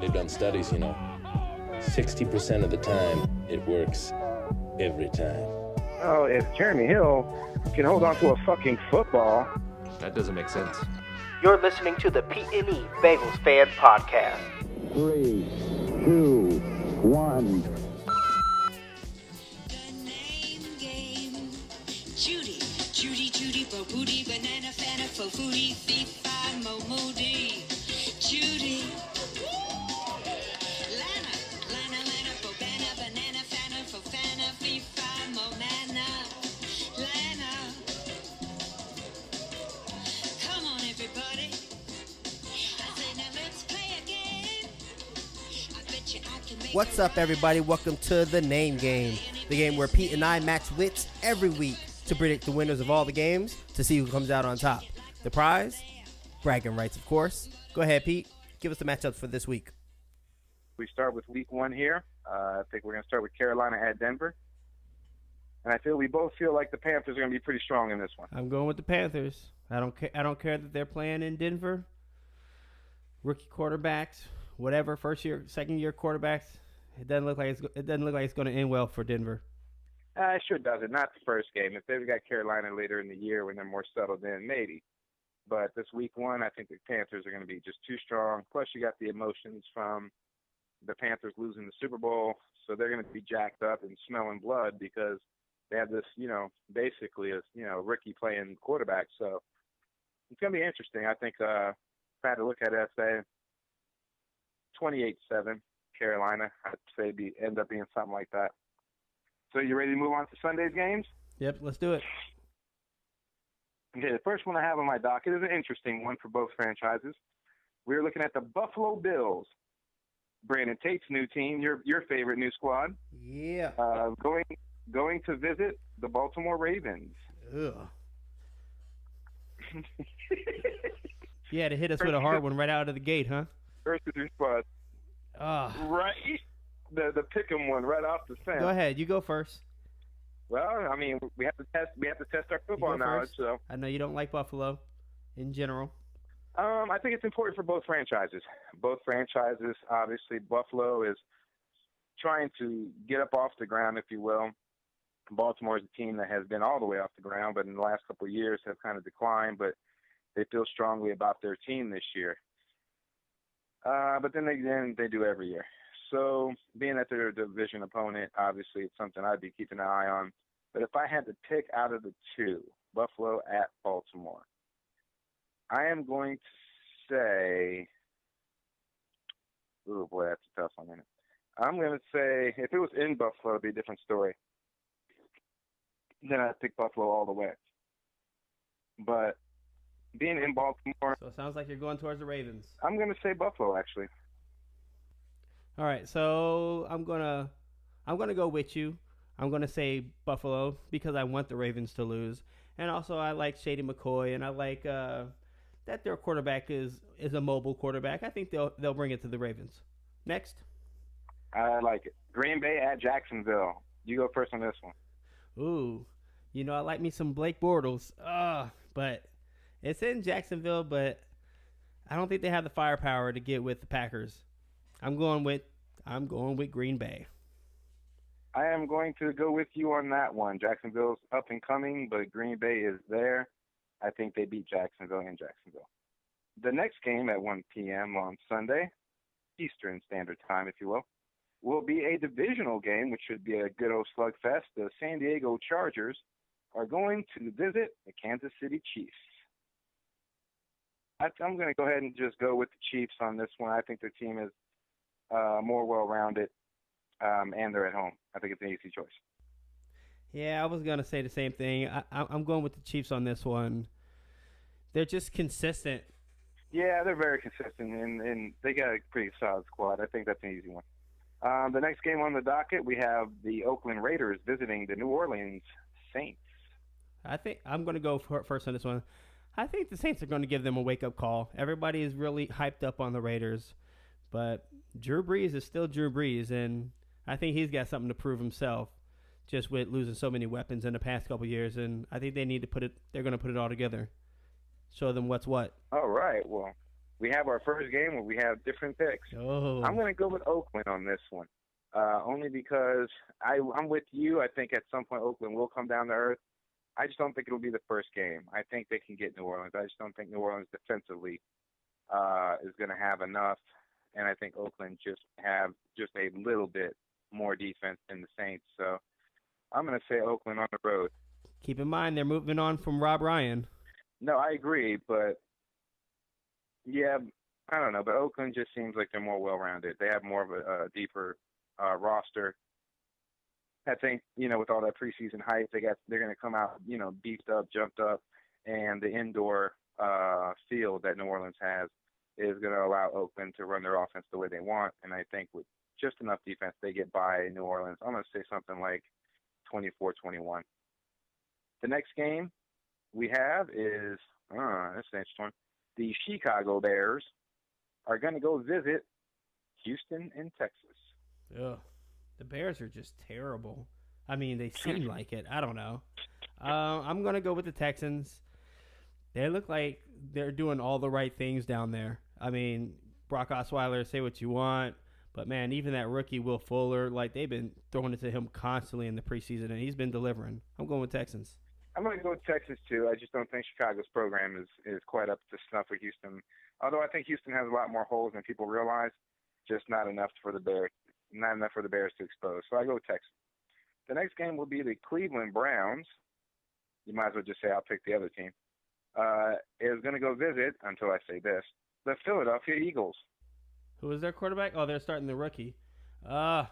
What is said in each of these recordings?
They've done studies, 60% of the time, it works every time. Oh, if Jeremy Hill can hold on to a fucking football. That doesn't make sense. You're listening to the P&E Bengals Fan Podcast. 3, 2, 1. Judy, bo booty, banana, fana, fo foodie, fee, fi, mo moody. Judy. Lana, bo bana, banana, fana, fo fana, fee, fi, mo mana. Lana. Come on, everybody. I say, now let's play a game. I bet you I can make What's up, everybody? Welcome to the Name Game, the game where Pete and I match wits every week to predict the winners of all the games to see who comes out on top. The prize? Bragging rights, of course. Go ahead, Pete. Give us the matchups for this week. We start with week 1 here. I think we're going to start with Carolina at Denver. And we both feel like the Panthers are going to be pretty strong in this one. I'm going with the Panthers. I don't care that they're playing in Denver. Rookie quarterbacks, whatever, first year, second year quarterbacks. It doesn't look like it's going to end well for Denver. It sure doesn't. Not the first game. If they've got Carolina later in the year when they're more settled in, maybe. But this week 1, I think the Panthers are going to be just too strong. Plus, you got the emotions from the Panthers losing the Super Bowl. So they're going to be jacked up and smelling blood because they have this, basically a rookie playing quarterback. So it's going to be interesting. I think if I had to look at it, I'd say 28-7 Carolina. I'd say end up being something like that. So you ready to move on to Sunday's games? Yep, let's do it. Okay, the first one I have on my docket is an interesting one for both franchises. We're looking at the Buffalo Bills. Brandon Tate's new team, your favorite new squad. Yeah. Going to visit the Baltimore Ravens. Ugh. You had to hit us with a hard one right out of the gate, huh? First of 2 squads. Right. The pick'em one right off the fence. Go ahead, you go first. Well, I mean, we have to test our football knowledge. So I know you don't like Buffalo in general. I think it's important for both franchises. Both franchises, obviously, Buffalo is trying to get up off the ground, if you will. Baltimore is a team that has been all the way off the ground, but in the last couple of years have kind of declined. But they feel strongly about their team this year. But then they do every year. So being that they're a division opponent, obviously it's something I'd be keeping an eye on. But if I had to pick out of the two, Buffalo at Baltimore, I am going to say, oh boy, that's a tough one. I'm going to say, if it was in Buffalo, it'd be a different story. Then I'd pick Buffalo all the way. But being in Baltimore, So it sounds like you're going towards the Ravens. I'm going to say Buffalo, actually. All right, so I'm gonna go with you. I'm gonna say Buffalo because I want the Ravens to lose, and also I like Shady McCoy, and I like that their quarterback is a mobile quarterback. I think they'll bring it to the Ravens. Next, I like it. Green Bay at Jacksonville. You go first on this one. ooh, I like me some Blake Bortles. But it's in Jacksonville, but I don't think they have the firepower to get with the Packers. I'm going with Green Bay. I am going to go with you on that one. Jacksonville's up and coming, but Green Bay is there. I think they beat Jacksonville in Jacksonville. The next game at 1 p.m. on Sunday, Eastern Standard Time, if you will be a divisional game, which should be a good old slugfest. The San Diego Chargers are going to visit the Kansas City Chiefs. I'm going to go ahead and just go with the Chiefs on this one. I think their team is more well-rounded, and they're at home. I think it's an easy choice. Yeah, I was going to say the same thing. I'm going with the Chiefs on this one. They're just consistent. Yeah, they're very consistent, and they got a pretty solid squad. I think that's an easy one. The next game on the docket, we have the Oakland Raiders visiting the New Orleans Saints. I think I'm going to go first on this one. I think the Saints are going to give them a wake-up call. Everybody is really hyped up on the Raiders, but Drew Brees is still Drew Brees, and I think he's got something to prove himself just with losing so many weapons in the past couple years, and I think they're going to put it all together, show them what's what. All right, well, we have our first game where we have different picks. Oh. I'm going to go with Oakland on this one, only because I'm with you. I think at some point Oakland will come down to earth. I just don't think it'll be the first game. I think they can get New Orleans. I just don't think New Orleans defensively is going to have enough, and I think Oakland just have just a little bit more defense than the Saints. So I'm going to say Oakland on the road. Keep in mind, they're moving on from Rob Ryan. No, I agree, but yeah, I don't know. But Oakland just seems like they're more well-rounded. They have more of a deeper roster. I think, with all that preseason hype, they're going to come out, beefed up, jumped up, and the indoor field that New Orleans has is going to allow Oakland to run their offense the way they want. And I think with just enough defense, they get by New Orleans. I'm going to say something like 24-21. The next game we have is, that's an interesting one. The Chicago Bears are going to go visit Houston in Texas. Ugh. The Bears are just terrible. I mean, they seem like it. I don't know. I'm going to go with the Texans. They look like they're doing all the right things down there. I mean, Brock Osweiler, say what you want, but, man, even that rookie, Will Fuller, like, they've been throwing it to him constantly in the preseason, and he's been delivering. I'm going with Texans. I'm going to go with Texas, too. I just don't think Chicago's program is quite up to snuff with Houston. Although I think Houston has a lot more holes than people realize, just not enough for the Bears. Not enough for the Bears to expose. So I go with Texas. The next game will be the Cleveland Browns. You might as well just say I'll pick the other team. Is going to go visit, until I say this, the Philadelphia Eagles. Who is their quarterback? Oh, they're starting the rookie. Yeah.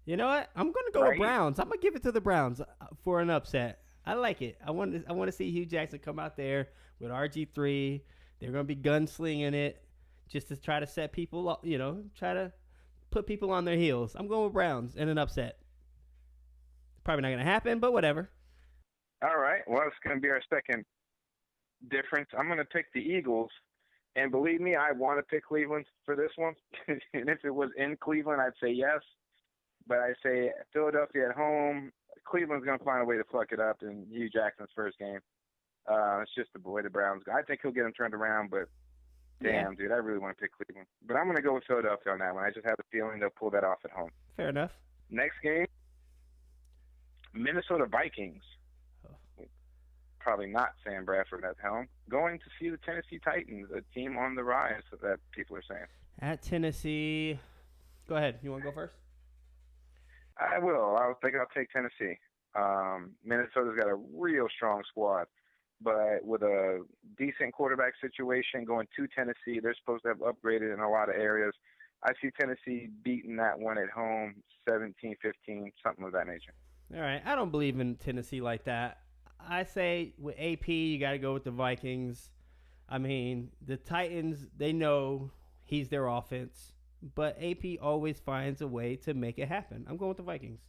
You know what? I'm going to go with Browns. I'm going to give it to the Browns for an upset. I like it. I want to see Hugh Jackson come out there with RG3. They're going to be gunslinging it just to try to set people up, try to put people on their heels. I'm going with Browns in an upset. Probably not going to happen, but whatever. All right. Well, it's going to be our second difference. I'm going to pick the Eagles. And believe me, I want to pick Cleveland for this one. And if it was in Cleveland, I'd say yes. But I say Philadelphia at home. Cleveland's going to find a way to fuck it up in Hugh Jackson's first game. It's just the way the Browns go. I think he'll get them turned around, but damn, dude, I really want to pick Cleveland. But I'm going to go with Philadelphia on that one. I just have a feeling they'll pull that off at home. Fair enough. Next game, Minnesota Vikings. Probably not Sam Bradford at helm. Going to see the Tennessee Titans, a team on the rise that people are saying. At Tennessee. Go ahead. You want to go first? I will. I think I'll take Tennessee. Minnesota's got a real strong squad. But with a decent quarterback situation going to Tennessee, they're supposed to have upgraded in a lot of areas. I see Tennessee beating that one at home, 17-15, something of that nature. All right. I don't believe in Tennessee like that. I say with AP, you got to go with the Vikings. I mean, the Titans, they know he's their offense. But AP always finds a way to make it happen. I'm going with the Vikings.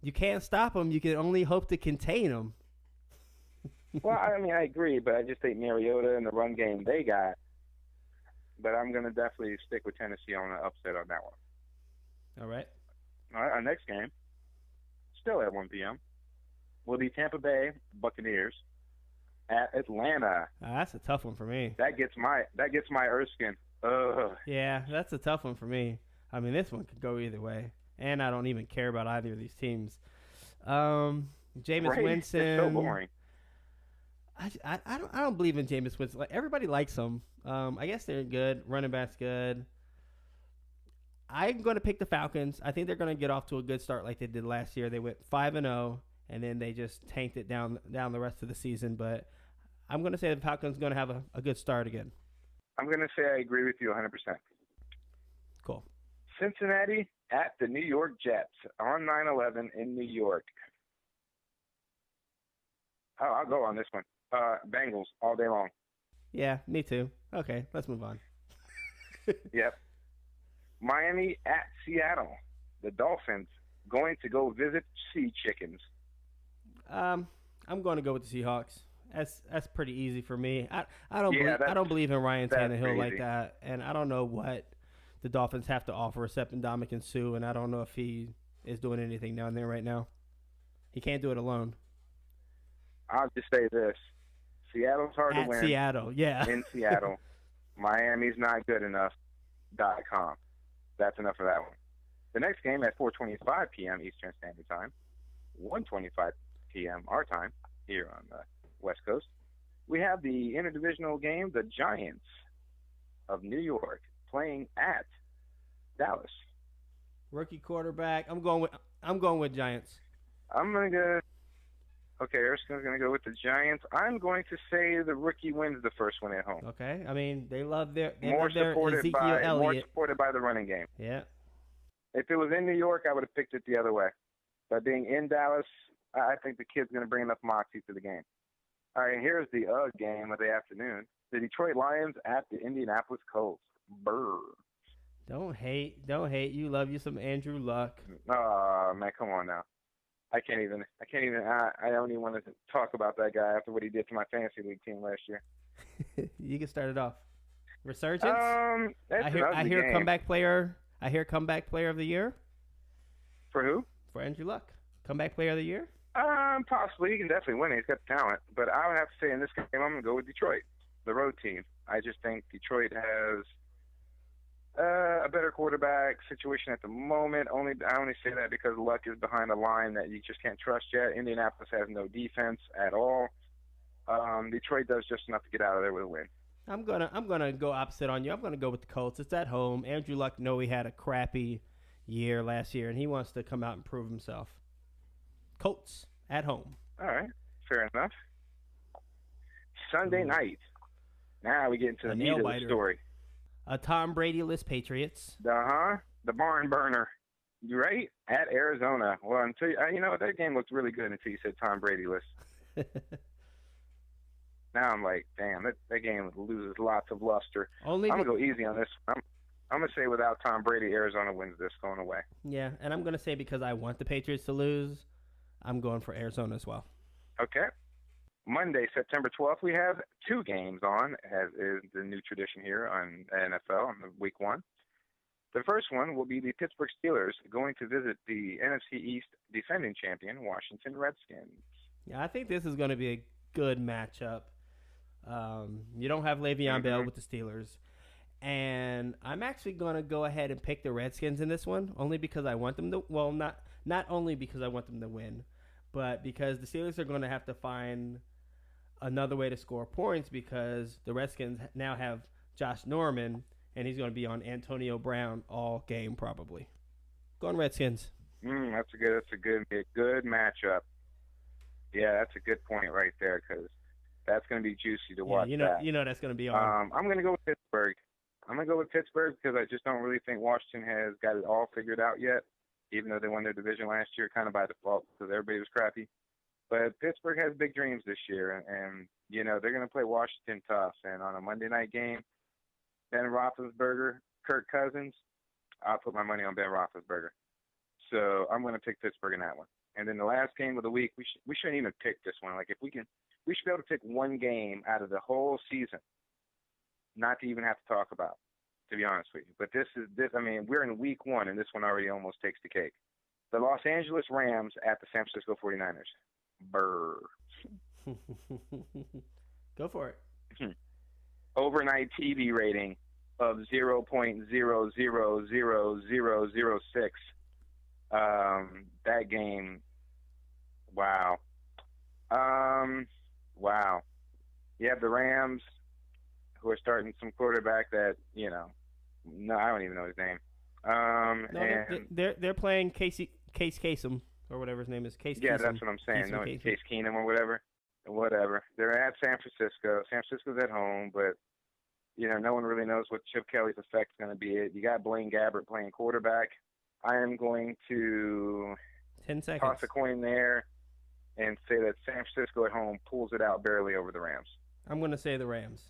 You can't stop them. You can only hope to contain them. Well, I mean, I agree, but I just think Mariota and the run game they got. But I'm going to definitely stick with Tennessee on the upset on that one. All right. All right, our next game, still at 1 p.m., will be Tampa Bay Buccaneers at Atlanta. That's a tough one for me. That gets my Erskine. Ugh. Yeah, that's a tough one for me. I mean, this one could go either way, and I don't even care about either of these teams. Jameis Winston. It's so boring. I don't believe in Jameis Winston. Like, everybody likes him. I guess they're good. Running back's good. I'm going to pick the Falcons. I think they're going to get off to a good start like they did last year. They went 5-0, and then they just tanked it down the rest of the season. But I'm going to say the Falcons going to have a good start again. I'm going to say I agree with you 100%. Cool. Cincinnati at the New York Jets on 9/11 in New York. Oh, I'll go on this one. Bengals all day long. Yeah, me too. Okay, let's move on. Yep. Miami at Seattle. The Dolphins going to go visit Sea Chickens. I'm going to go with the Seahawks. That's pretty easy for me. I don't believe in Ryan Tannehill like that, and I don't know what the Dolphins have to offer except Ndamukong Suh, and I don't know if he is doing anything down there right now. He can't do it alone. I'll just say this: Seattle's hard to win. Seattle, yeah. In Seattle, Miami's not good enough.com. That's enough for that one. The next game at 4:25 p.m. Eastern Standard Time, 1:25 p.m. our time here on the West Coast, we have the interdivisional game, the Giants of New York playing at Dallas. Rookie quarterback. I'm going with Giants. I'm gonna go. Okay, Erskino's gonna go with the Giants. I'm going to say the rookie wins the first one at home. Okay. I mean, they love their More Ezekiel Elliott. supported by the running game. Yeah. If it was in New York, I would have picked it the other way. But being in Dallas, I think the kid's going to bring enough moxie to the game. All right, here's the game of the afternoon. The Detroit Lions at the Indianapolis Colts. Brr. Don't hate. You love you some Andrew Luck. Oh, man, come on now. I don't even want to talk about that guy after what he did to my fantasy league team last year. You can start it off. Resurgence? I hear comeback player. I hear comeback player of the year. For who? For Andrew Luck. Comeback player of the year? Possibly. He can definitely win it. He's got the talent. But I would have to say in this game, I'm going to go with Detroit, the road team. I just think Detroit has a better quarterback situation at the moment. I only say that because Luck is behind a line that you just can't trust yet. Indianapolis has no defense at all. Detroit does just enough to get out of there with a win. I'm gonna go opposite on you. I'm gonna go with the Colts. It's at home. Andrew Luck he had a crappy year last year, and he wants to come out and prove himself. Colts at home. All right, fair enough. Sunday night. Now we get into the meat of the story. A Tom Brady-less Patriots. The barn burner. You right? At Arizona. Well, until that game looked really good until you said Tom Brady-less. Now I'm like, damn, that game loses lots of luster. I'm going to go easy on this. I'm going to say without Tom Brady, Arizona wins this going away. Yeah, and I'm going to say because I want the Patriots to lose, I'm going for Arizona as well. Okay. Monday, September 12th, we have 2 games on, as is the new tradition here on NFL on week 1. The first one will be the Pittsburgh Steelers going to visit the NFC East defending champion, Washington Redskins. Yeah, I think this is going to be a good matchup. You don't have Le'Veon Bell with the Steelers. And I'm actually going to go ahead and pick the Redskins in this one, only because I want them to – well, not only because I want them to win, but because the Steelers are going to have to find another way to score points because the Redskins now have Josh Norman, and he's going to be on Antonio Brown all game probably. Go on Redskins. That's a good matchup. Yeah, that's a good point right there because that's going to be juicy to watch. You know that's going to be on. I'm going to go with Pittsburgh. I'm going to go with Pittsburgh because I just don't really think Washington has got it all figured out yet, even though they won their division last year kind of by default because everybody was crappy. But Pittsburgh has big dreams this year, and they're going to play Washington tough. And on a Monday night game, Ben Roethlisberger, Kirk Cousins, I'll put my money on Ben Roethlisberger. So I'm going to pick Pittsburgh in that one. And then the last game of the week, we shouldn't even pick this one. Like if we should be able to pick one game out of the whole season, not to even have to talk about, to be honest with you. But we're in week 1, and this one already almost takes the cake. The Los Angeles Rams at the San Francisco 49ers. Brr. Go for it. Overnight TV rating of 0.000006. That game, wow. Wow. You have the Rams, who are starting some quarterback that, no, I don't even know his name. They're playing Case Kasem, or whatever his name is. Case yeah, Kasem. that's what I'm saying. Case Keenum or whatever. They're at San Francisco. San Francisco's at home, but no one really knows what Chip Kelly's effect is going to be. You got Blaine Gabbert playing quarterback. I am going to 10 seconds. Toss a coin there and say that San Francisco at home pulls it out barely over the Rams. I'm going to say the Rams.